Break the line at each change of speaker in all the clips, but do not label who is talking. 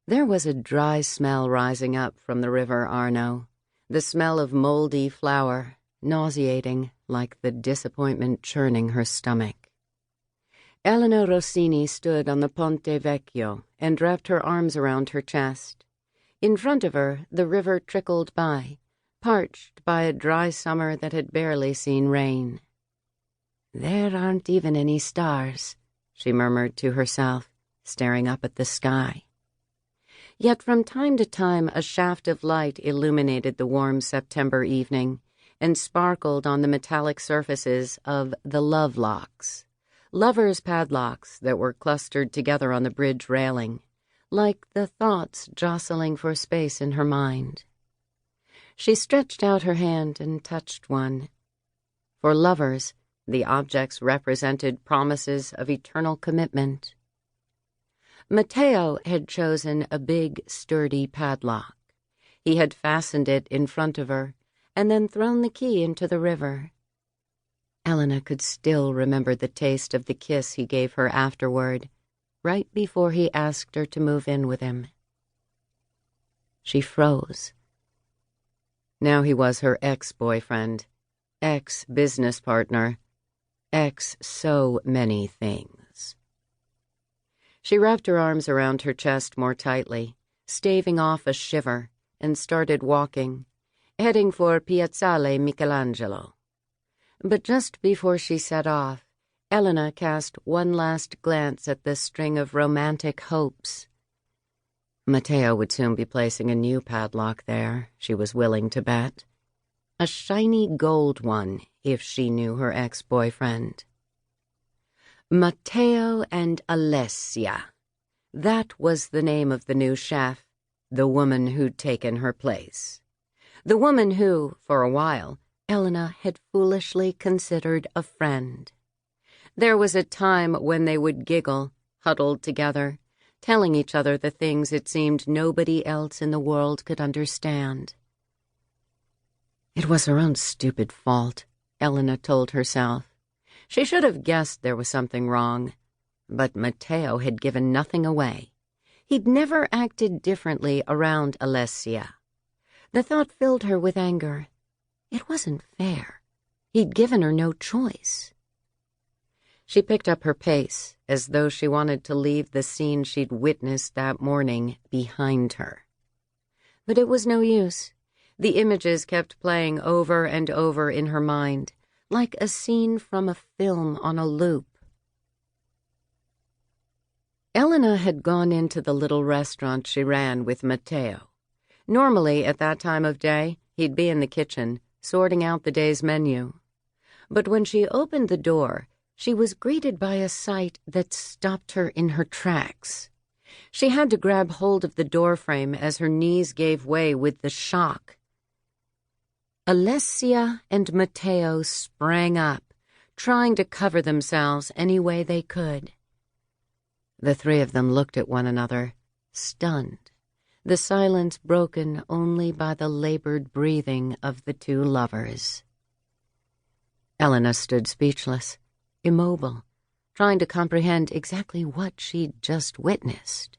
There was a dry smell rising up from the river Arno, the smell of moldy flour, nauseating like the disappointment churning her stomach. Elena Rossini stood on the Ponte Vecchio and wrapped her arms around her chest. In front of her, the river trickled by, parched by a dry summer that had barely seen rain. "There aren't even any stars," she murmured to herself, staring up at the sky. Yet from time to time a shaft of light illuminated the warm September evening and sparkled on the metallic surfaces of the love locks, lovers' padlocks that were clustered together on the bridge railing, like the thoughts jostling for space in her mind. She stretched out her hand and touched one. For lovers, the objects represented promises of eternal commitment. Matteo had chosen a big, sturdy padlock. He had fastened it in front of her and then thrown the key into the river. Elena could still remember the taste of the kiss he gave her afterward, right before he asked her to move in with him. She froze. Now he was her ex-boyfriend, ex-business partner, ex-so many things. She wrapped her arms around her chest more tightly, staving off a shiver, and started walking, heading for Piazzale Michelangelo. But just before she set off, Elena cast one last glance at the string of romantic hopes. Matteo would soon be placing a new padlock there, she was willing to bet. A shiny gold one, if she knew her ex-boyfriend. Matteo and Alessia. That was the name of the new chef, the woman who'd taken her place. The woman who, for a while, Elena had foolishly considered a friend. There was a time when they would giggle, huddled together, telling each other the things it seemed nobody else in the world could understand. It was her own stupid fault, Elena told herself. She should have guessed there was something wrong. But Matteo had given nothing away. He'd never acted differently around Alessia. The thought filled her with anger. It wasn't fair. He'd given her no choice. She picked up her pace, as though she wanted to leave the scene she'd witnessed that morning behind her. But it was no use. The images kept playing over and over in her mind, like a scene from a film on a loop. Elena had gone into the little restaurant she ran with Matteo. Normally, at that time of day, he'd be in the kitchen, sorting out the day's menu. But when she opened the door, she was greeted by a sight that stopped her in her tracks. She had to grab hold of the doorframe as her knees gave way with the shock. Alessia and Matteo sprang up, trying to cover themselves any way they could. The three of them looked at one another, stunned, the silence broken only by the labored breathing of the two lovers. Elena stood speechless, immobile, trying to comprehend exactly what she'd just witnessed.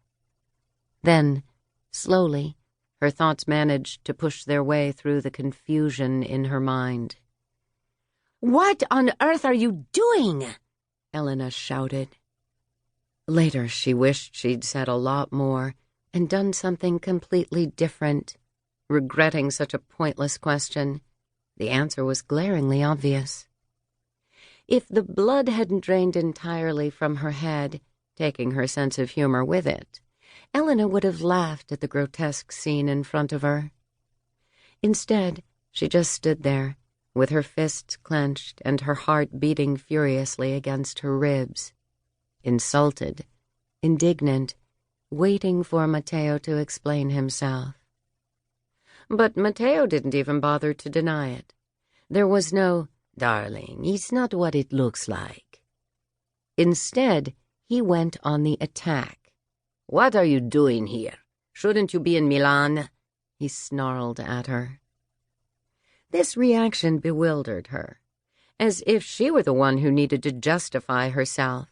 Then, slowly, her thoughts managed to push their way through the confusion in her mind. "What on earth are you doing?" Elena shouted. Later, she wished she'd said a lot more and done something completely different, regretting such a pointless question. The answer was glaringly obvious. If the blood hadn't drained entirely from her head, taking her sense of humor with it, Elena would have laughed at the grotesque scene in front of her. Instead, she just stood there, with her fists clenched and her heart beating furiously against her ribs, insulted, indignant, waiting for Matteo to explain himself. But Matteo didn't even bother to deny it. There was no, "Darling, it's not what it looks like." Instead, he went on the attack. "What are you doing here? Shouldn't you be in Milan?" he snarled at her. This reaction bewildered her, as if she were the one who needed to justify herself.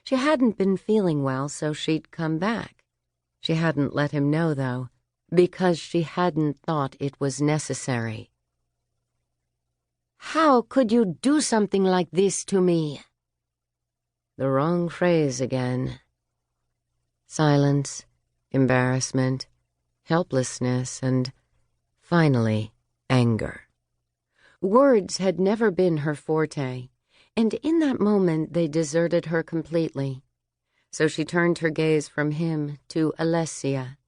She hadn't been feeling well, so she'd come back. She hadn't let him know, though, because she hadn't thought it was necessary. "How could you do something like this to me?" The wrong phrase again. Silence, embarrassment, helplessness, and, finally, anger. Words had never been her forte, and in that moment they deserted her completely. So she turned her gaze from him to Alessia,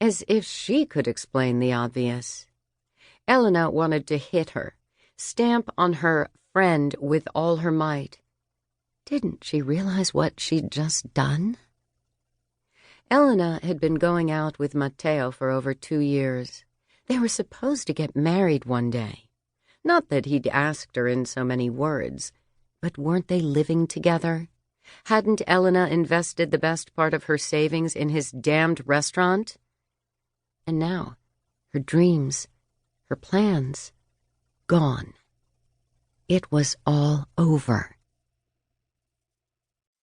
as if she could explain the obvious. Elena wanted to hit her, stamp on her friend with all her might. Didn't she realize what she'd just done? Elena had been going out with Matteo for over 2 years. They were supposed to get married one day. Not that he'd asked her in so many words, but weren't they living together? Hadn't Elena invested the best part of her savings in his damned restaurant? And now, her dreams, her plans, gone. It was all over.